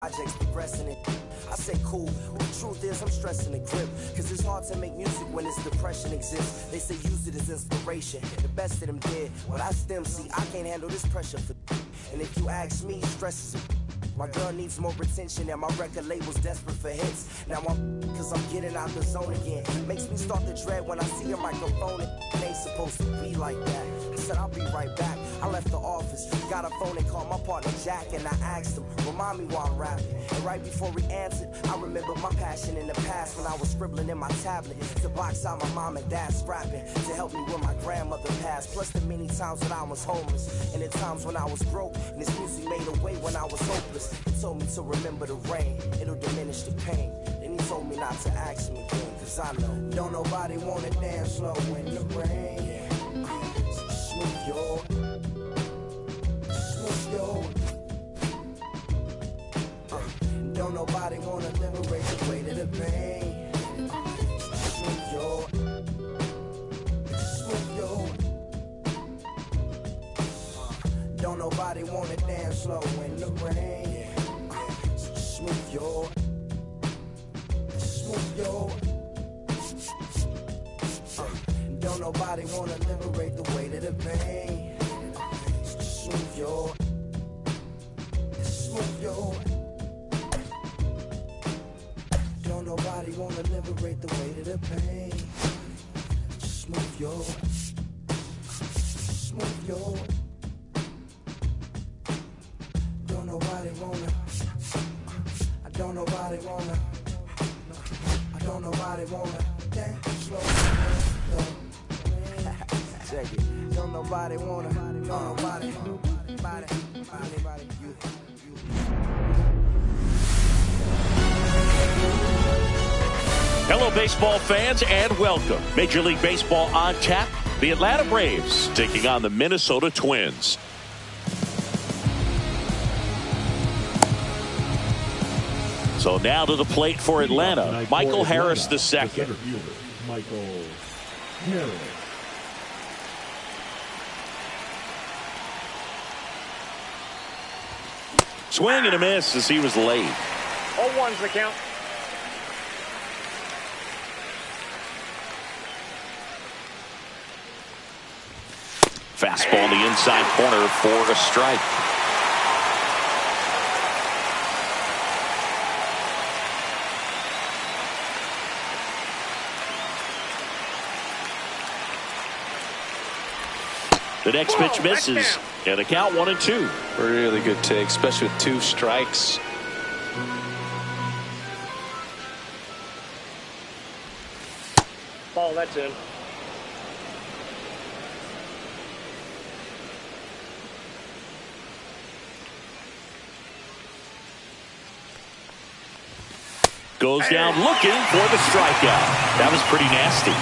Projects progressing it. I say cool, but the truth is I'm stressing the grip. Cause it's hard to make music when this depression exists. They say use it as inspiration. The best of them did. When I stem, see, I can't handle this pressure for. And if you ask me, stress is a. My girl needs more attention and my record label's desperate for hits. Now cause I'm getting out the zone again. Makes me start to dread when I see a microphone. It ain't supposed to be like that. I said I'll be right back. I left the office, got a phone and called my partner Jack, and I asked him, remind me why I'm rapping. And right before he answered, I remembered my passion in the past when I was scribbling in my tablet to box out my mom and dad's rapping to help me when my grandmother passed. Plus the many times when I was homeless and the times when I was broke, and this music made a way when I was hopeless. He told me to remember the rain, it'll diminish the pain. Then he told me not to ask him again, cause I know don't nobody wanna dance slow in the rain. So smooth your don't nobody wanna liberate the weight of the pain. Smooth your. Don't nobody wanna dance slow in the rain. Smooth your. Don't nobody wanna liberate the weight of the pain. Smooth your. Don't nobody wanna liberate the weight of the pain. Smooth your. Don't nobody wanna. I don't nobody wanna dance slow. Check it. Don't nobody wanna. Anybody. You. Hello, baseball fans, and welcome. Major League Baseball on tap. The Atlanta Braves taking on the Minnesota Twins. So now to the plate for Atlanta, Michael Harris II. Michael Harris. Swing and a miss as he was late. 0-1's the count. Fastball in the inside corner for a strike. The next pitch misses, and a count 1-2. Really good take, especially with 2 strikes. Ball, that's in. Goes down looking for the strikeout. That was pretty nasty.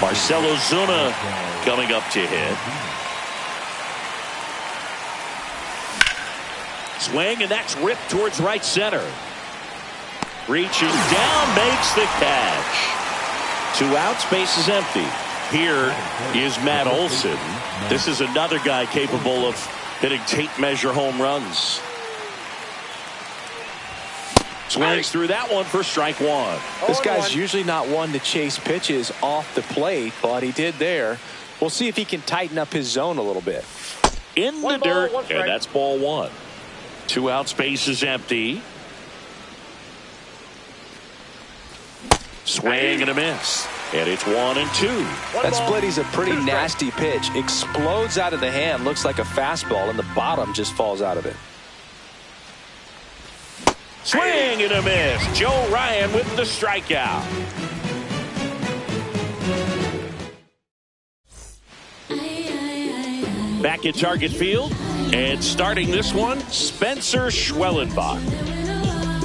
Marcelo Zuna coming up to hit. Swing, and that's ripped towards right center. Reaches down, makes the catch. 2 outs, base is empty. Here is Matt Olson. This is another guy capable of hitting tape measure home runs. Swings through that one for strike 1. This guy's usually not one to chase pitches off the plate, but he did there. We'll see if he can tighten up his zone a little bit. In the dirt, and that's ball 1. 2 outs, base is empty. Swing and a miss. And it's 1-2. That splitty's a pretty nasty pitch. Explodes out of the hand. Looks like a fastball, and the bottom just falls out of it. Swing and a miss. Joe Ryan with the strikeout. Back at Target Field, and starting this one, Spencer Schwellenbach.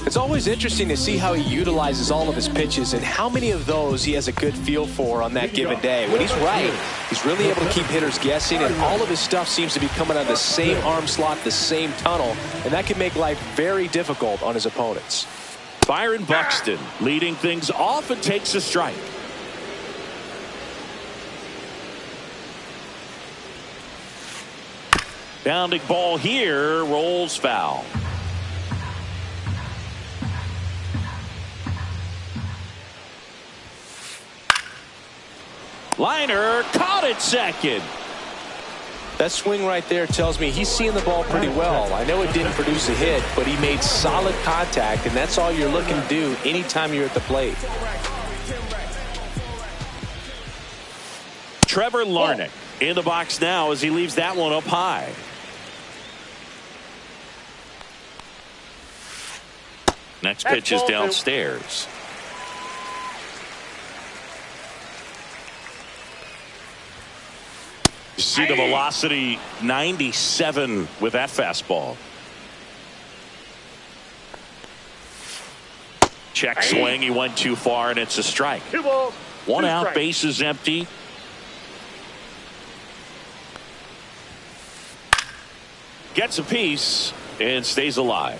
It's always interesting to see how he utilizes all of his pitches and how many of those he has a good feel for on that given day. When he's right, he's really able to keep hitters guessing, and all of his stuff seems to be coming out of the same arm slot, the same tunnel, and that can make life very difficult on his opponents. Byron Buxton leading things off and takes a strike. Bounding ball here, rolls foul. Liner caught at second. That swing right there tells me he's seeing the ball pretty well. I know it didn't produce a hit, but he made solid contact, and that's all you're looking to do anytime you're at the plate. Trevor Larnach in the box now as he leaves that one up high. Next pitch is downstairs. You see the velocity 97 with that fastball. Check swing. He went too far and it's a strike. 2 balls. 1 out. Strikes. Base is empty. Gets a piece and stays alive.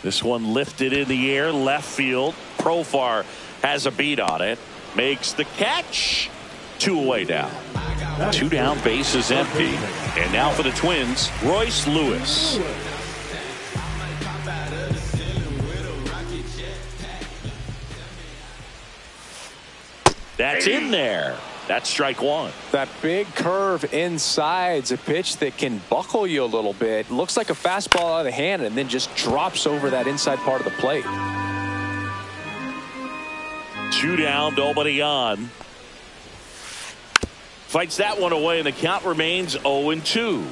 This one lifted in the air, left field. Profar has a beat on it. Makes the catch. 2 away now. 2 down, base is empty. And now for the Twins, Royce Lewis. That's in there. That's strike 1. That big curve inside's a pitch that can buckle you a little bit. Looks like a fastball out of the hand and then just drops over that inside part of the plate. 2 down, nobody on. Fights that one away and the count remains 0-2.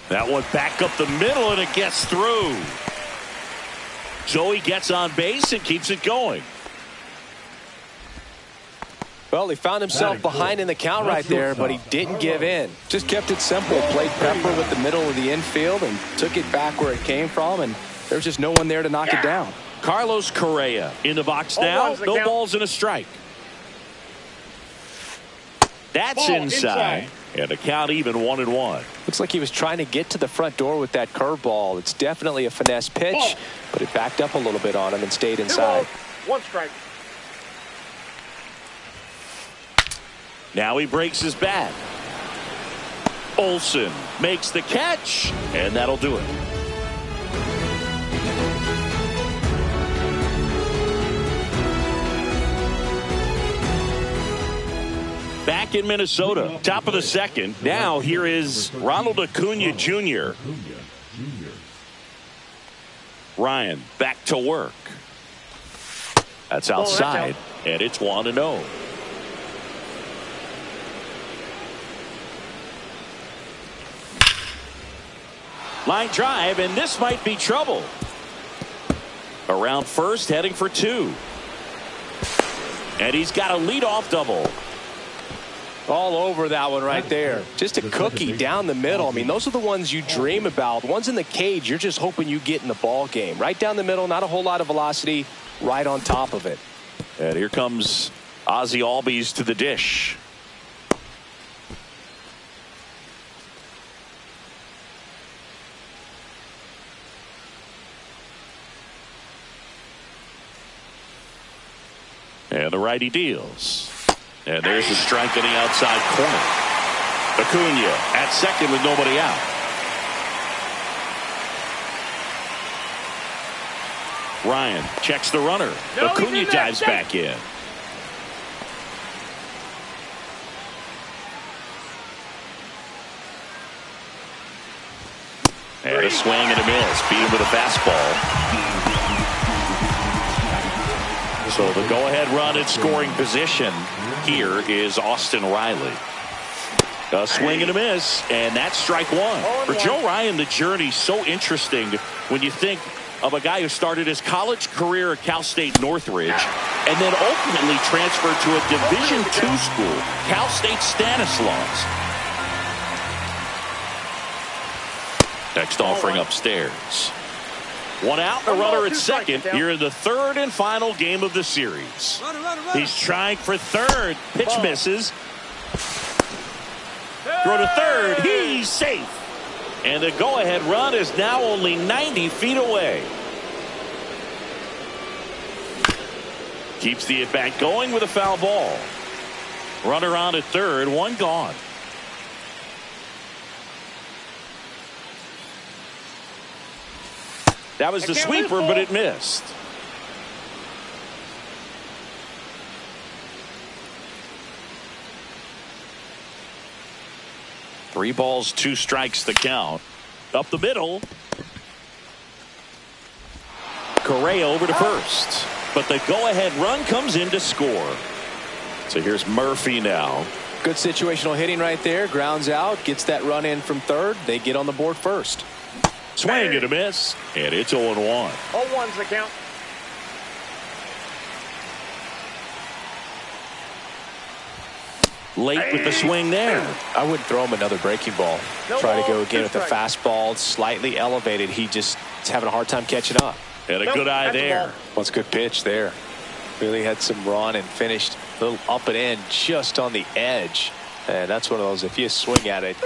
That one back up the middle and it gets through. So he gets on base and keeps it going. Well, he found himself behind in the count right there, but he didn't give in. Just kept it simple. Played pepper with the middle of the infield and took it back where it came from, and there's just no one there to knock it down. Carlos Correa in the box now. No balls and a strike. That's inside. And the count even 1-1. Looks like he was trying to get to the front door with that curveball. It's definitely a finesse pitch, but it backed up a little bit on him and stayed inside. 1 strike. Now he breaks his bat. Olsen makes the catch, and that'll do it. Back in Minnesota, top of the second. Now here is Ronald Acuna Jr. Ryan back to work. That's outside, and it's 1-0. Line drive, and this might be trouble. Around first, heading for 2. And he's got a leadoff double. All over that one right there. Just a cookie down the middle. I mean, those are the ones you dream about. The ones in the cage, you're just hoping you get in the ball game. Right down the middle, not a whole lot of velocity, right on top of it. And here comes Ozzie Albies to the dish. And the righty deals. And there's a strike in the outside corner. Acuna at second with nobody out. Ryan checks the runner. Acuna dives back in. And a swing and a miss. Beat him with a fastball. So the go-ahead run in scoring position here is Austin Riley. A swing and a miss, and that's strike 1. For Joe Ryan, the journey's so interesting when you think of a guy who started his college career at Cal State Northridge and then ultimately transferred to a Division II school, Cal State Stanislaus. Next offering upstairs. 1 out, a runner at second here in the 3rd and final game of the series. He's trying for 3rd. Pitch misses. Throw to 3rd. He's safe. And the go-ahead run is now only 90 feet away. Keeps the at-bat going with a foul ball. Runner on at 3rd, 1 gone. That was the sweeper, but it missed. Three balls, two strikes the count. Up the middle. Correa over to first. But the go-ahead run comes in to score. So here's Murphy now. Good situational hitting right there. Grounds out. Gets that run in from third. They get on the board first. Swing and a miss. And it's 0-1. 0-1's the count. Late with the swing there. I wouldn't throw him another breaking ball. Try to go again with the fastball. Slightly elevated. He just is having a hard time catching up. And a good eye there. Well, it's a good pitch there. Really had some run and finished a little up and in just on the edge. And that's one of those, if you swing at it.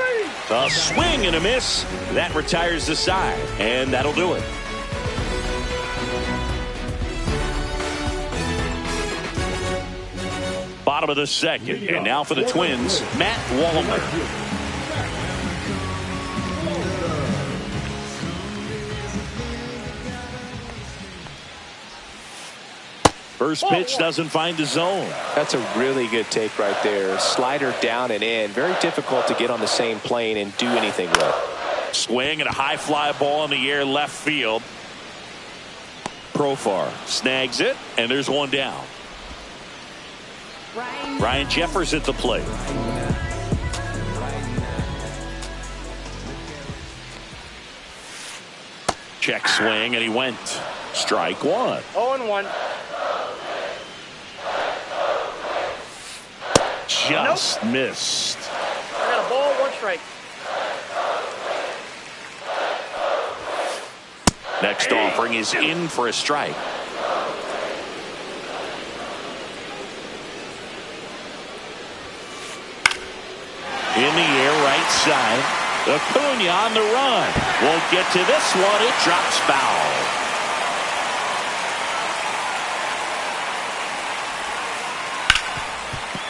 A swing and a miss. That retires the side. And that'll do it. Bottom of the second. And now for the Twins, Matt Wallner. First pitch doesn't find the zone. That's a really good take right there. Slider down and in. Very difficult to get on the same plane and do anything with. Swing and a high fly ball in the air left field. Profar snags it, and there's one down. Ryan Jeffers at the plate. Check swing, and he went. Strike one. 0-1. Just missed. I got a ball, one strike. Next offering is in for a strike. In the air, right side. Acuna on the run. Won't get to this one. It drops foul.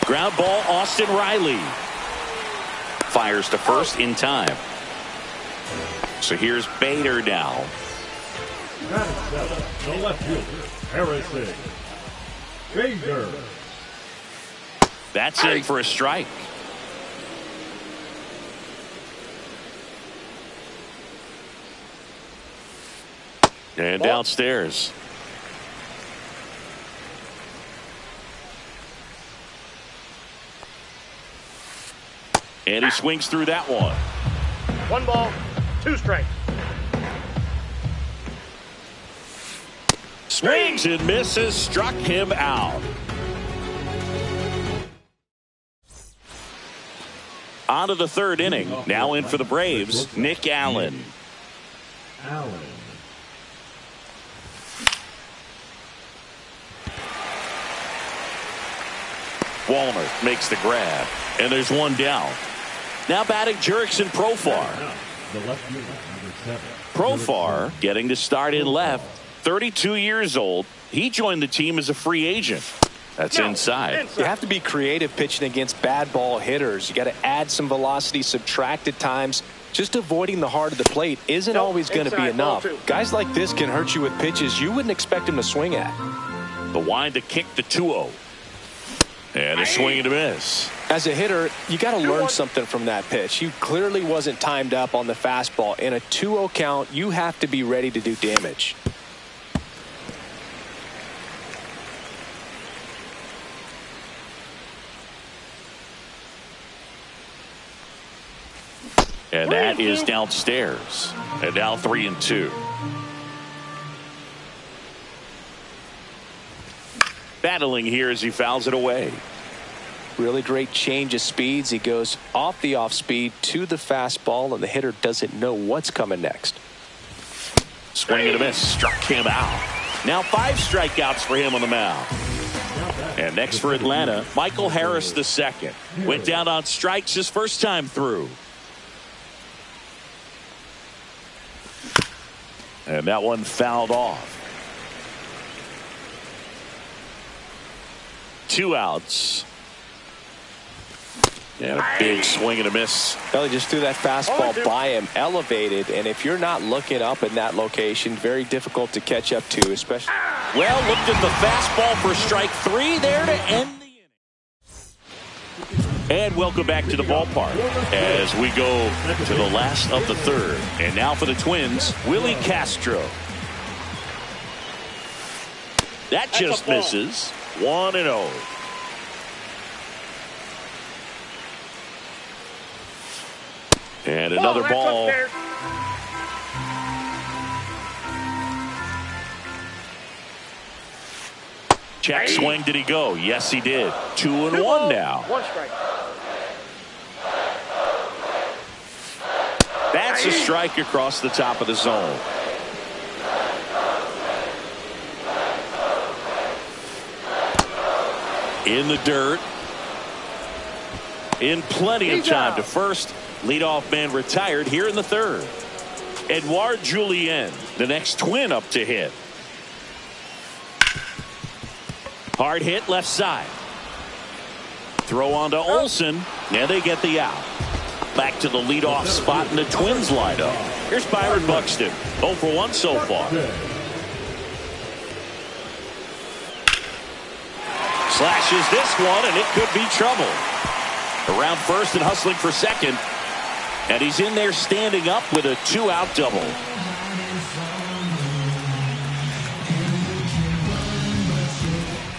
Ground ball, Austin Riley. Fires to first in time. So here's Bader now. The left fielder, Harrison Bader. That's in for a strike. And downstairs. And he swings through that one. One ball, two strikes. Swings and misses, struck him out. On to the third inning. Now in for the Braves, Nick Allen. Wallner makes the grab, and there's one down. Now batting Jurickson Profar. Profar getting to start in left. 32 years old. He joined the team as a free agent. That's inside. You have to be creative pitching against bad ball hitters. You got to add some velocity, subtract at times. Just avoiding the heart of the plate isn't always going to be enough. Guys like this can hurt you with pitches you wouldn't expect him to swing at. The wind to kick the 2-0. And a swing and a miss. As a hitter, you got to learn something from that pitch. He clearly wasn't timed up on the fastball. In a 2-0 count, you have to be ready to do damage. And that is downstairs. And now 3-2. Battling here as he fouls it away. Really great change of speeds. He goes off the off speed to the fastball, and the hitter doesn't know what's coming next. Swing and a miss. Struck him out. Now 5 strikeouts for him on the mound. And next for Atlanta, Michael Harris II. Went down on strikes his first time through. And that one fouled off. 2 outs. And a big swing and a miss. Belly just threw that fastball by him, elevated, and if you're not looking up in that location, very difficult to catch up to, especially. Well, looked at the fastball for strike 3 there to end the inning. And welcome back to the ballpark as we go to the last of the third. And now for the Twins, Willie Castro. That just misses. 1-0. And another ball. Check swing. Did he go? Yes, he did. 2-1 now. 1 strike. That's a strike across the top of the zone. In the dirt. In plenty of time to first. Leadoff man retired here in the third. Edouard Julien, the next Twin up to hit. Hard hit left side. Throw on to Olsen, and they get the out. Back to the leadoff spot in the Twins lineup. Here's Byron Buxton, 0 for 1 so far. Slashes this one, and it could be trouble. Around first and hustling for second. And he's in there standing up with a 2-out double.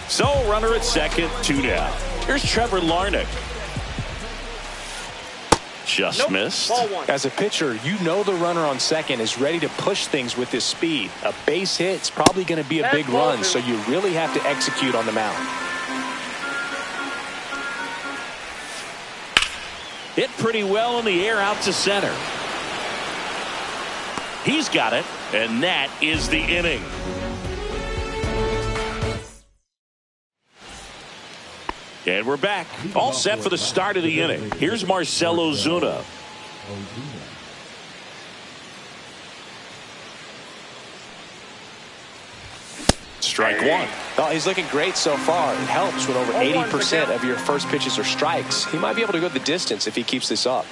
So runner at second, 2 down. Here's Trevor Larnach. Just missed. As a pitcher, you know the runner on second is ready to push things with his speed. A base hit's probably going to be a big run, so you really have to execute on the mound. Hit pretty well in the air out to center. He's got it, and that is the inning. And we're back. All set for the start of the inning. Here's Marcell Ozuna. Strike 1. Well, he's looking great so far. It helps when over 80% of your first pitches are strikes. He might be able to go the distance if he keeps this up.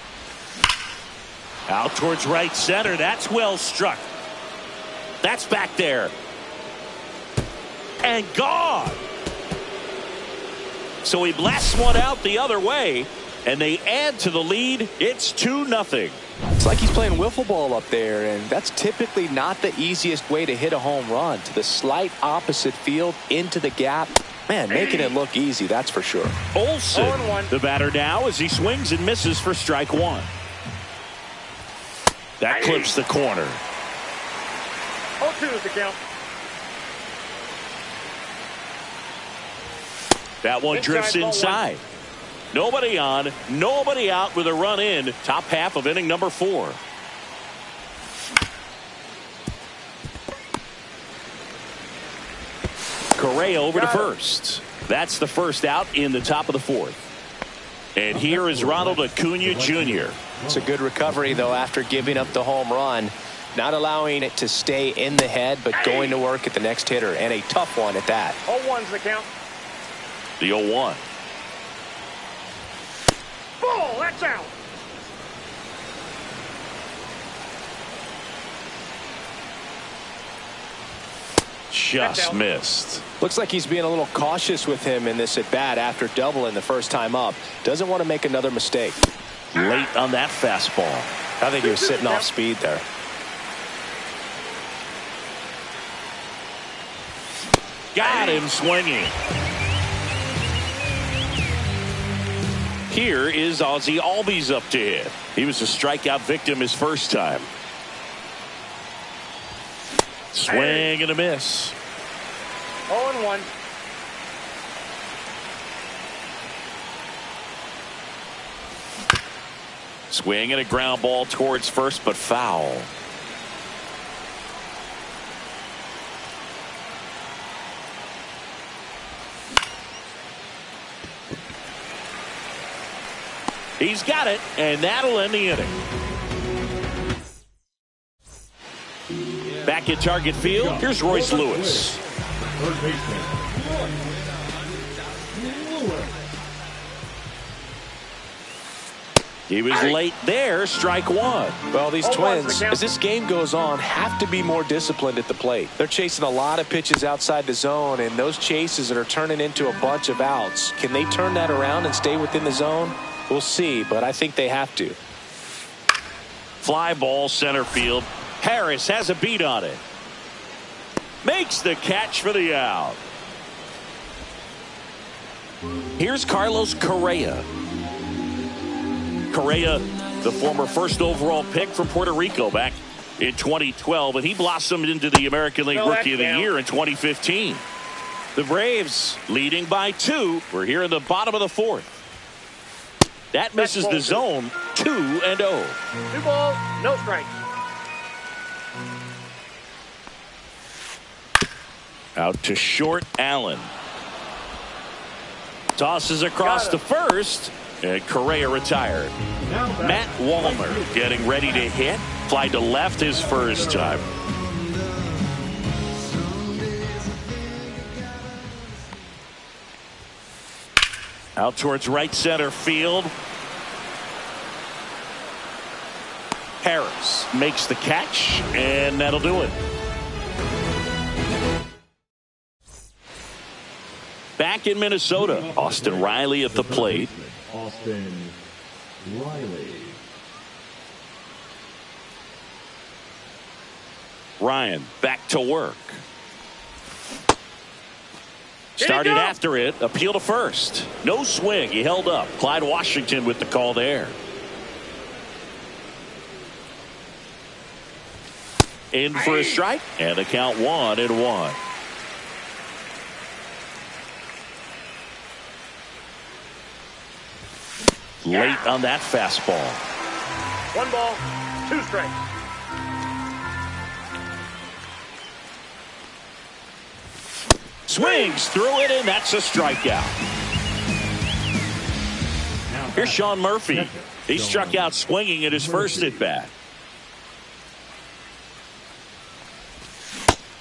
Out towards right center. That's well struck. That's back there. And gone. So he blasts one out the other way, and they add to the lead. It's 2-0. It's like he's playing wiffle ball up there, and that's typically not the easiest way to hit a home run. To the slight opposite field, into the gap. Man, making it look easy, that's for sure. Olsen, the batter now, as he swings and misses for strike 1. That clips the corner. 0-2 is the count. That one drifts inside. Nobody on, nobody out with a run in. Top half of inning number 4. Correa over to first. That's the first out in the top of the 4th. And here is Ronald Acuna Jr. It's a good recovery, though, after giving up the home run. Not allowing it to stay in the head, but going to work at the next hitter. And a tough one at that. 0-1's the count. The 0-1. Ball, that's out. Just missed. Looks like he's being a little cautious with him in this at bat after doubling the first time up. Doesn't want to make another mistake. Late on that fastball. I think he was sitting off speed there. Got him swinging. Here is Ozzie Albies up to hit. He was a strikeout victim his first time. Swing and a miss. 0-1. Swing and a ground ball towards first, but foul. He's got it, and that'll end the inning. Back at target field, here's Royce Lewis. Third baseman. He was late there, strike one. Well, these Twins, as this game goes on, have to be more disciplined at the plate. They're chasing a lot of pitches outside the zone, and those chases that are turning into a bunch of outs, can they turn that around and stay within the zone? We'll see, but I think they have to. Fly ball center field. Harris has a beat on it. Makes the catch for the out. Here's Carlos Correa. Correa, the former first overall pick from Puerto Rico back in 2012, and he blossomed into the American League Rookie of the Year in 2015. The Braves leading by 2. We're here in the bottom of the 4th. That misses the zone. 2-0. 2 balls, no strikes. Out to short, Allen. Tosses across to first, and Correa retired. Matt Wallner getting ready to hit. Fly to left his first time. Out towards right center field. Harris makes the catch, and that'll do it. Back in Minnesota, Austin Riley at the plate. Austin Riley. Ryan back to work. Started after it. Appeal to first. No swing. He held up. Clyde Washington with the call there. In for a strike. And the count 1-1. Late on that fastball. 1 ball, 2 strikes. Swings through it, and that's a strikeout. Here's Sean Murphy. He struck out swinging at his first at bat.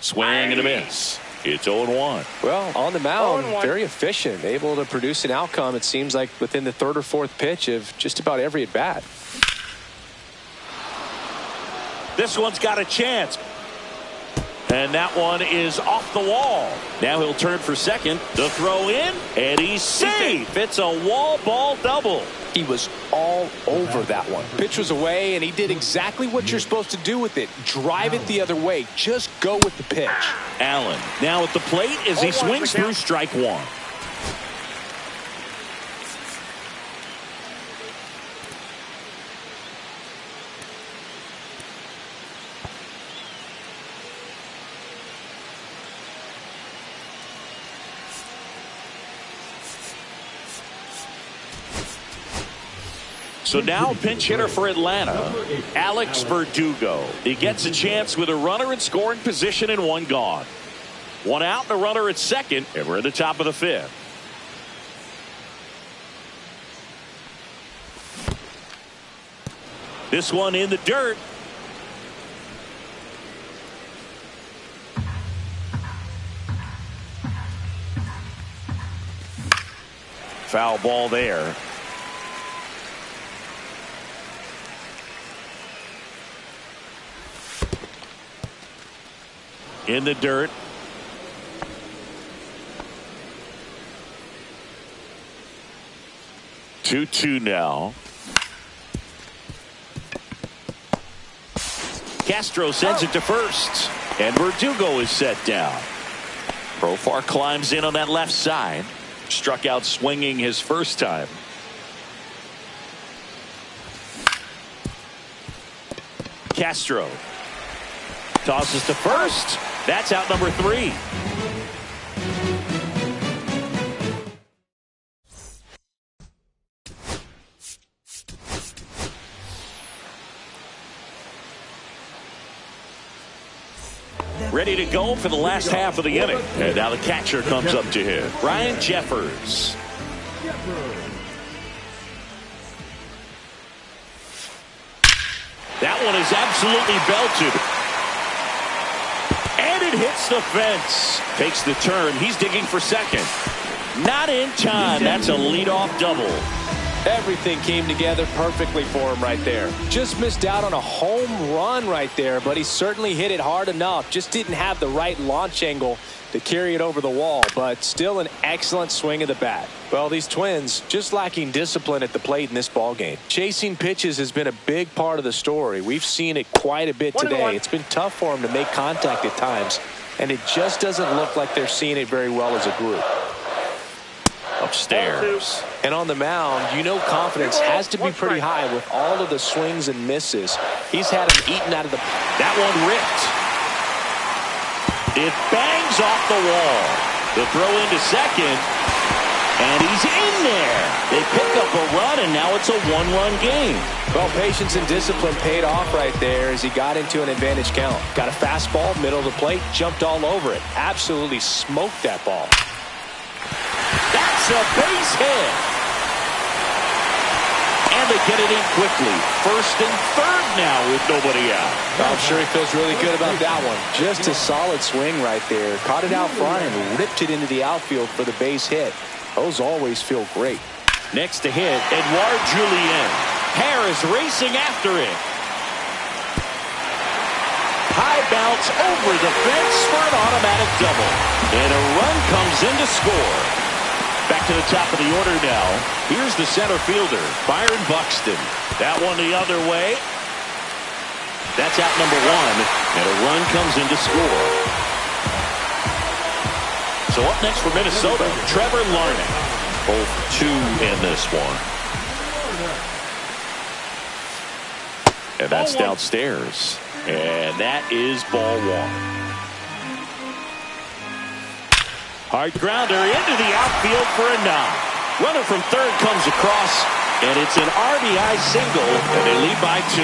Swing and a miss. It's 0-1. Well, on the mound, very efficient, able to produce an outcome, it seems like, within the 3rd or 4th pitch of just about every at bat. This one's got a chance. And that one is off the wall. Now he'll turn for second. The throw in, and he's safe. It's a wall ball double. He was all over that one. Pitch was away, and he did exactly what you're supposed to do with it. Drive it the other way. Just go with the pitch. Allen now at the plate as he swings through strike 1. So now pinch hitter for Atlanta, Alex Verdugo. He gets a chance with a runner in scoring position and 1 gone. 1 out and a runner at second, and we're at the top of the 5th. This one in the dirt. Foul ball there. In the dirt. Two now. Castro sends it to first, and Verdugo is set down. Profar climbs in on that left side. Struck out swinging his first time. Castro tosses to first. That's out number 3. Ready to go for the last half of the inning. And now the catcher comes up to him. Ryan Jeffers. That one is absolutely belted. And it hits the fence. Takes the turn. He's digging for second. Not in time. That's a leadoff double. Everything came together perfectly for him right there. Just missed out on a home run right there, but he certainly hit it hard enough. Just didn't have the right launch angle to carry it over the wall, but still an excellent swing of the bat. Well, these Twins just lacking discipline at the plate in this ball game. Chasing pitches has been a big part of the story. We've seen it quite a bit today. It's been tough for him to make contact at times, and it just doesn't look like they're seeing it very well as a group. Upstairs. And on the mound, you know confidence has to be pretty high with all of the swings and misses. He's had him eaten out of the... That one ripped. It bangs off the wall. The throw into second. And he's in there. They pick up a run, and now it's a one-run game. Well, patience and discipline paid off right there as he got into an advantage count. Got a fastball, middle of the plate, jumped all over it. Absolutely smoked that ball. That's a base hit. And they get it in quickly. First and third now with nobody out. I'm sure he feels really good about that one. Just a solid swing right there. Caught it out front and ripped it into the outfield for the base hit. Those always feel great. Next to hit, Edouard Julien. Harris racing after it. High bounce over the fence for an automatic double. And a run comes in to score. Back to the top of the order now. Here's the center fielder, Byron Buxton. That one the other way. That's out number one. And a run comes in to score. So up next for Minnesota, Trevor Larnach. Both two in this one. And that's downstairs. And that is ball one. Hard grounder into the outfield for a knock. Runner from third comes across, and it's an RBI single, and they lead by 2.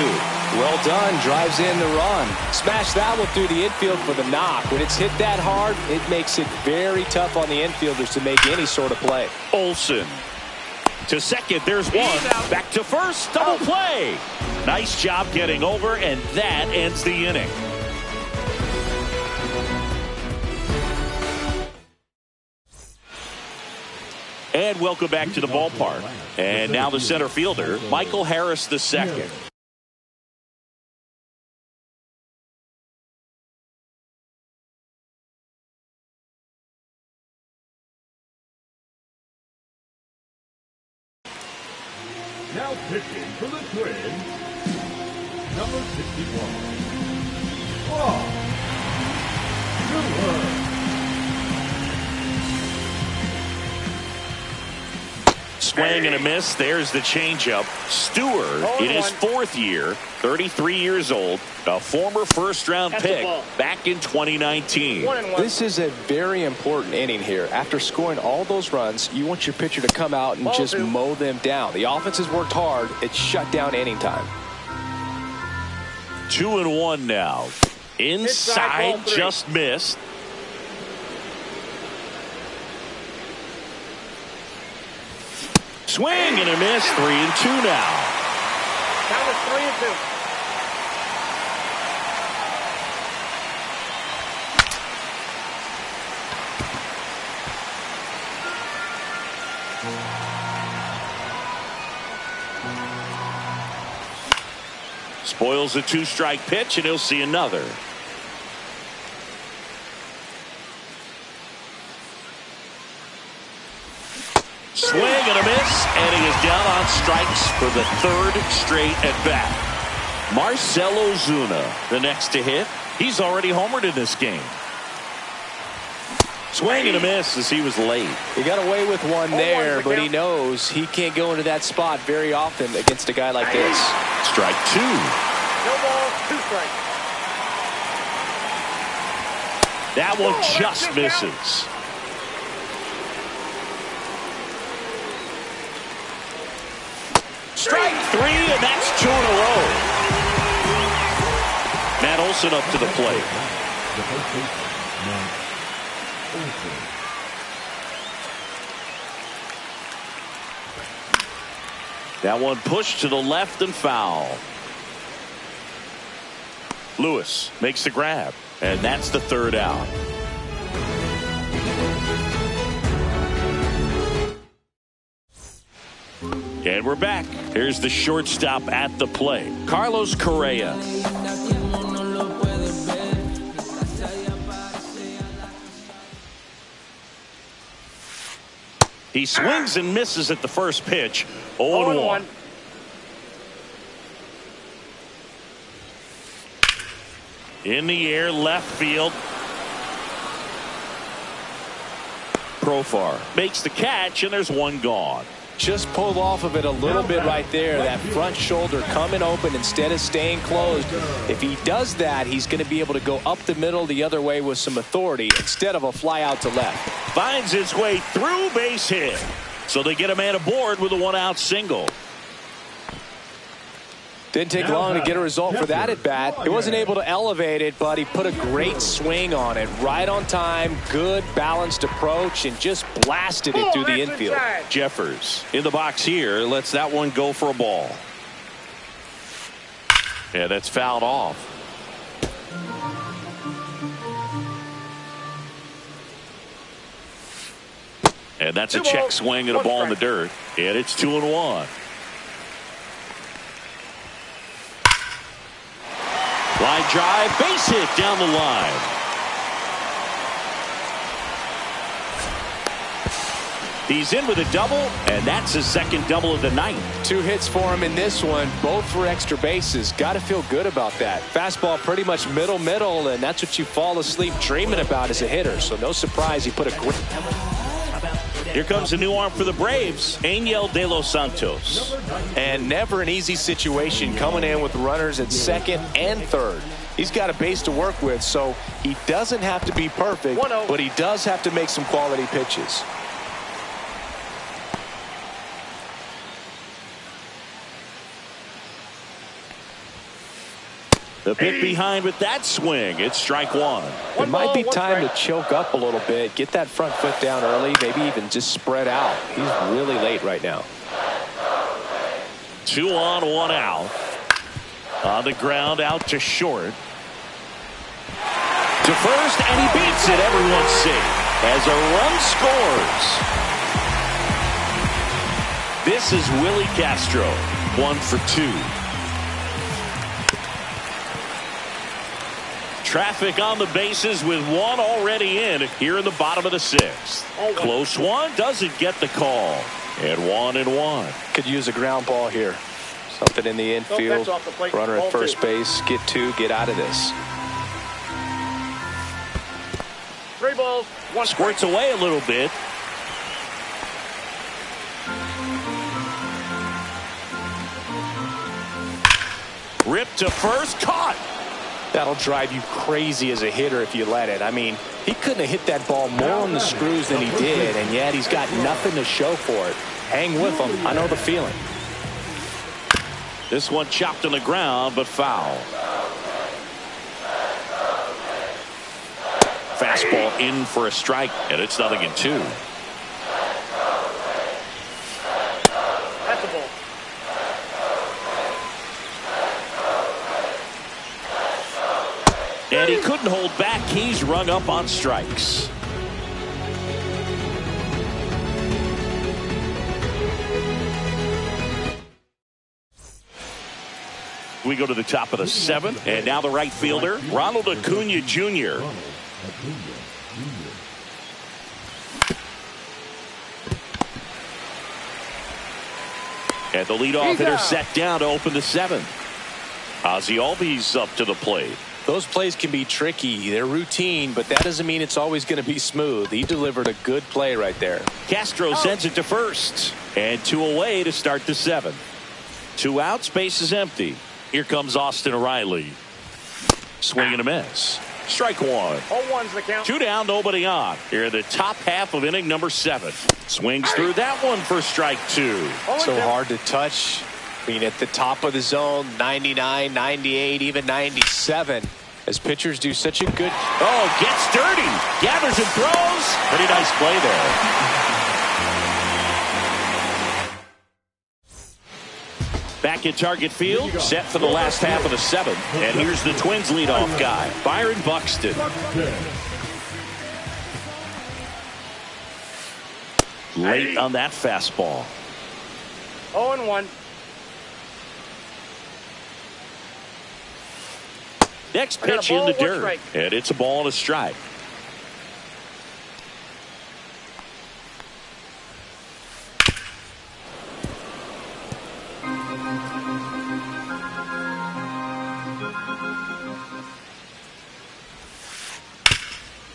Well done. Drives in the run. Smash that one through the infield for the knock. When it's hit that hard, it makes it very tough on the infielders to make any sort of play. Olsen to second. There's one. Back to first. Double play. Nice job getting over, and that ends the inning. And welcome back to the ballpark. And now the center fielder, Michael Harris II. Now pitching for the Twins, number 61. Oh, good work. Swing and a miss. There's the changeup. Stewart in his 4th year, 33 years old, a former first-round pick back in 2019. This is a very important inning here. After scoring all those runs, you want your pitcher to come out and just mow them down. The offense has worked hard. It's shut down inning time. 2-1 now. Inside, just missed. Swing and a miss. 3-2 now. Count is 3-2. Spoils a 2-strike pitch, and he'll see another. Swing and a miss, and he is down on strikes for the 3rd straight at bat. Marcell Ozuna, the next to hit. He's already homered in this game. Swing and a miss as he was late. He got away with one there, but he knows he can't go into that spot very often against a guy like this. Strike 2. No ball, 2 strikes. That one just misses. Strike 3, and that's 2 in a row. Matt Olson up to the plate. That one pushed to the left and foul. Lewis makes the grab, and that's the 3rd out. And we're back. Here's the shortstop at the plate, Carlos Correa. He swings and misses at the first pitch. 0-1. In the air, left field. Profar makes the catch, and there's one gone. Just pulled off of it a little bit right there. That front shoulder coming open instead of staying closed. If he does that, he's going to be able to go up the middle the other way with some authority instead of a fly out to left. Finds his way through, base hit. So they get a man aboard with a 1-out single. Didn't take long to get a result for that at bat. He wasn't able to elevate it, but he put a great swing on it. Right on time, good balanced approach, and just blasted it through the infield. Jeffers in the box here, lets that one go for a ball. Yeah, that's fouled off. And that's a check swing and a ball in the dirt. And it's 2-1. Line drive, base hit down the line. He's in with a double, and that's his second double of the night. 2 hits for him in this one, both for extra bases. Got to feel good about that. Fastball pretty much middle, and that's what you fall asleep dreaming about as a hitter. So no surprise he put a great... Here comes a new arm for the Braves, Angel De Los Santos. And never an easy situation coming in with runners at second and third. He's got a base to work with, so he doesn't have to be perfect, but he does have to make some quality pitches. The bit behind with that swing. It's strike one. It might be time to choke up a little bit, get that front foot down early, maybe even just spread out. He's really late right now. 2 on, 1 out. On the ground, out to short. To first, and he beats it. Everyone's safe as a run scores. This is Willie Castro, 1 for 2. Traffic on the bases with one already in here in the bottom of the 6th. Close one, doesn't get the call. And 1-1. Could use a ground ball here. Something in the infield. Runner at first base. Get 2, get out of this. 3 balls, 1 Squirts away a little bit. Ripped to first, caught. That'll drive you crazy as a hitter if you let it. I mean, he couldn't have hit that ball more on the screws than he did, and yet he's got nothing to show for it. Hang with him. I know the feeling. This one chopped on the ground, but foul. Fastball in for a strike, and it's 0-2. That's a ball. And he couldn't hold back. He's rung up on strikes. We go to the top of the 7th, and now the right fielder, Ronald Acuna Jr. And the leadoff hitter set down to open the 7th. Ozzie Albies up to the plate. Those plays can be tricky. They're routine, but that doesn't mean it's always going to be smooth. He delivered a good play right there. Castro sends it to first. And 2 away to start the 7th. 2 outs, base is empty. Here comes Austin Riley. Swing and a miss. Strike 1. 0-1's the count. 2 down, nobody on. Here in the top half of inning number 7. Swings through that one for strike 2. So hard to touch. I mean, at the top of the zone, 99, 98, even 97. As pitchers do such a good... Oh, gets dirty. Gathers and throws. Pretty nice play there. Back in target field, set for the last half of the 7th. And here's the Twins leadoff guy, Byron Buxton. Late on that fastball. 0-1. Next pitch in the dirt, and it's a ball and a strike.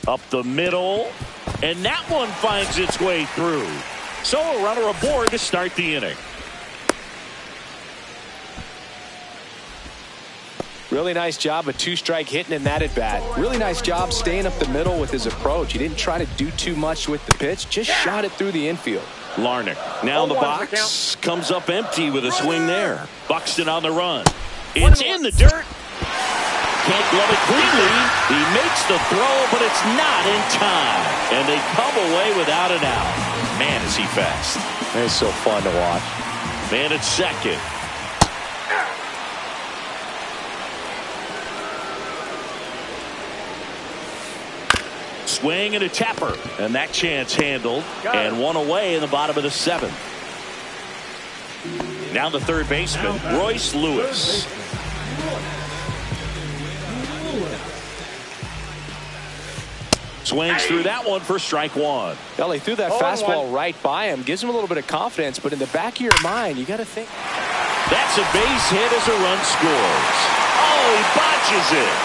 Up the middle, and that one finds its way through. So a runner aboard to start the inning. Really nice job of two-strike hitting in that at-bat. Really nice job staying up the middle with his approach. He didn't try to do too much with the pitch, just shot it through the infield. Larnach now in the box, comes up empty with a swing there. Buxton on the run. It's in the dirt. Can't glove it cleanly. He makes the throw, but it's not in time. And they come away without an out. Man, is he fast. It's so fun to watch. Man at second. Swing and a tapper. And that chance handled. And one away in the bottom of the seventh. Now the third baseman, Royce Lewis. Swings through that one for strike one. Well, he threw that fastball right by him. Gives him a little bit of confidence, but in the back of your mind, you got to think. That's a base hit as a run scores. Oh, he botches it.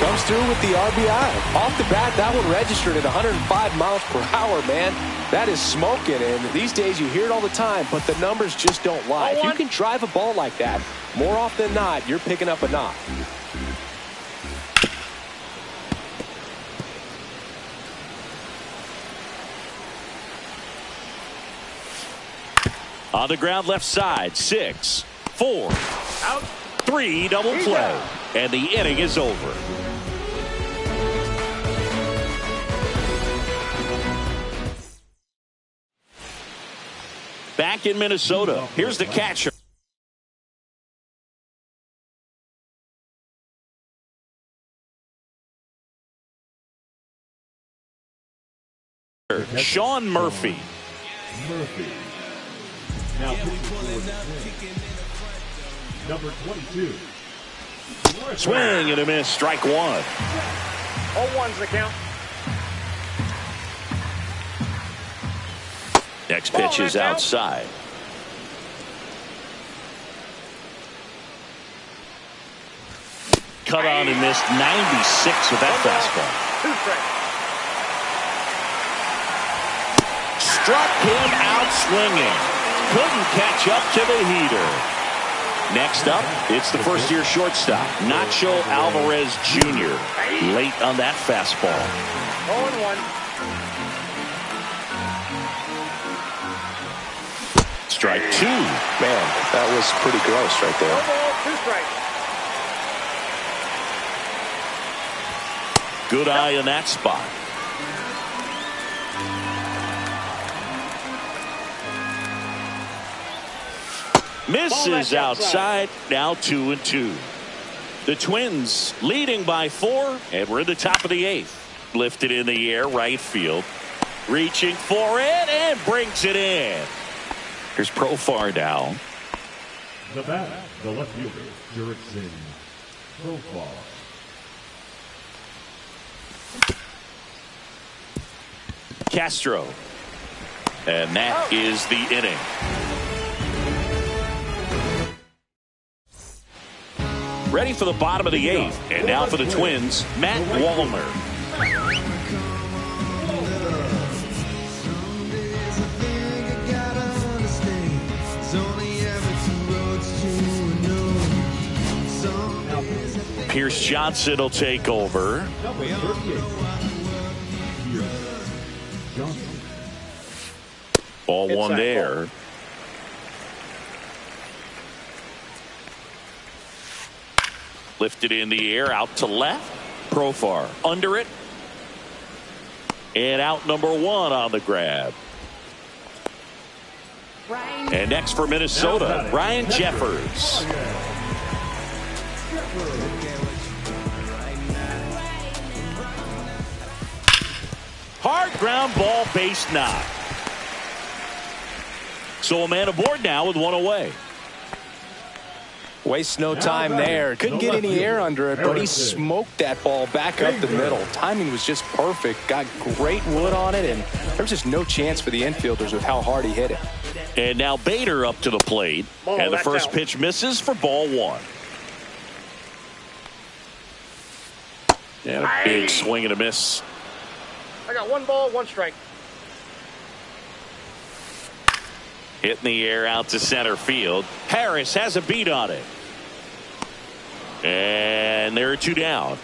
Comes through with the RBI. Off the bat, that one registered at 105 miles per hour, man. That is smoking, and these days you hear it all the time, but the numbers just don't lie. If you can drive a ball like that, more often than not, you're picking up a knock. On the ground left side, 6, 4, out, 3, double play, and the inning is over. Back in Minnesota, here's the catcher. Sean Murphy. Now number 22. Swing and a miss, strike one. 0-1's the count. Next pitch is outside. Cut on and missed 96 with that fastball. Struck him out swinging. Couldn't catch up to the heater. Next up, it's the first-year shortstop, Nacho Alvarez Jr. Late on that fastball. 0-1. Strike two. Man, that was pretty gross right there. 2 strikes. Good eye in that spot. Misses outside. Now 2-2. The Twins leading by 4, and we're in the top of the 8th. Lifted in the air, right field. Reaching for it and brings it in. Here's Profar now. The bat, the left fielder, Jurickson Profar. Castro. And that is the inning. Ready for the bottom of the 8th. And now for the Twins, Matt Wallner. Pierce Johnson will take over. Ball one there. Lifted in the air, out to left. Profar under it. And out number 1 on the grab. And next for Minnesota, Ryan Jeffers. Hard ground ball, base knock. So a man aboard now with one away. Wastes no time there. Couldn't get any air under it, but he smoked that ball back up the middle. Timing was just perfect. Got great wood on it, and there's just no chance for the infielders with how hard he hit it. And now Bader up to the plate. And the first pitch misses for ball one. And a big swing and a miss. I got 1 ball, 1 strike. Hit in the air out to center field. Harris has a beat on it. And there are 2 down.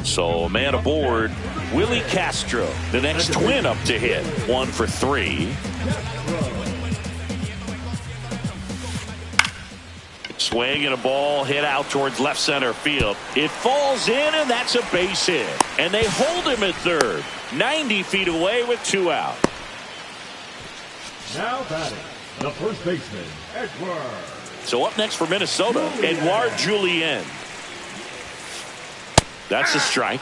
So a man aboard, Willie Castro. The next twin up to hit. 1 for 3. Swing and a ball hit out towards left center field. It falls in, and that's a base hit. And they hold him at third. 90 feet away with 2 out. Now batting, the first baseman, Edward. So up next for Minnesota, Edouard Julien. That's a strike.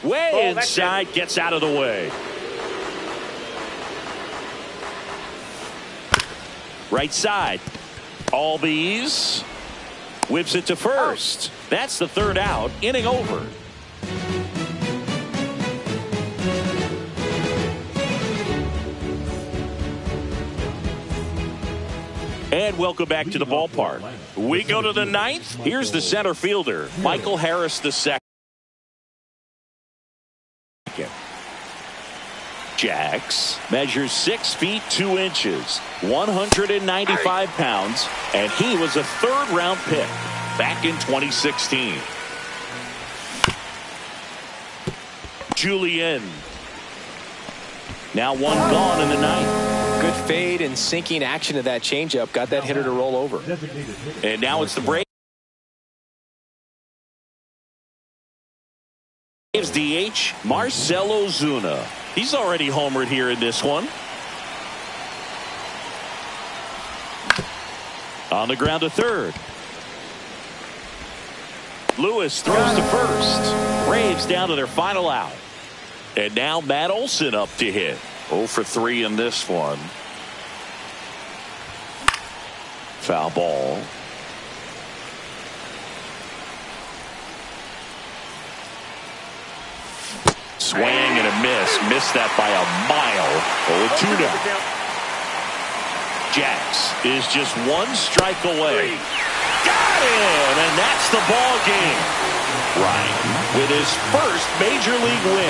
Way inside, gets out of the way. Right side. Albies whips it to first. That's the 3rd out. Inning over. And welcome back to the ballpark. We go to the 9th. Here's the center fielder, Michael Harris II. Jax measures 6 feet 2 inches, 195 pounds, and he was a 3rd-round pick back in 2016. Julien. Now 1 gone in the 9th. Good fade and sinking action to that changeup. Got that hitter to roll over. And now it's the Braves. DH Marcell Ozuna. He's already homered here in this one. On the ground to third. Lewis throws to first. Braves down to their final out. And now Matt Olson up to hit. 0 for 3 in this one. Foul ball. Swing and a miss. Missed that by a mile. 0-2 now. Jax is just 1 strike away. Got him! And that's the ball game. Ryan with his first major league win.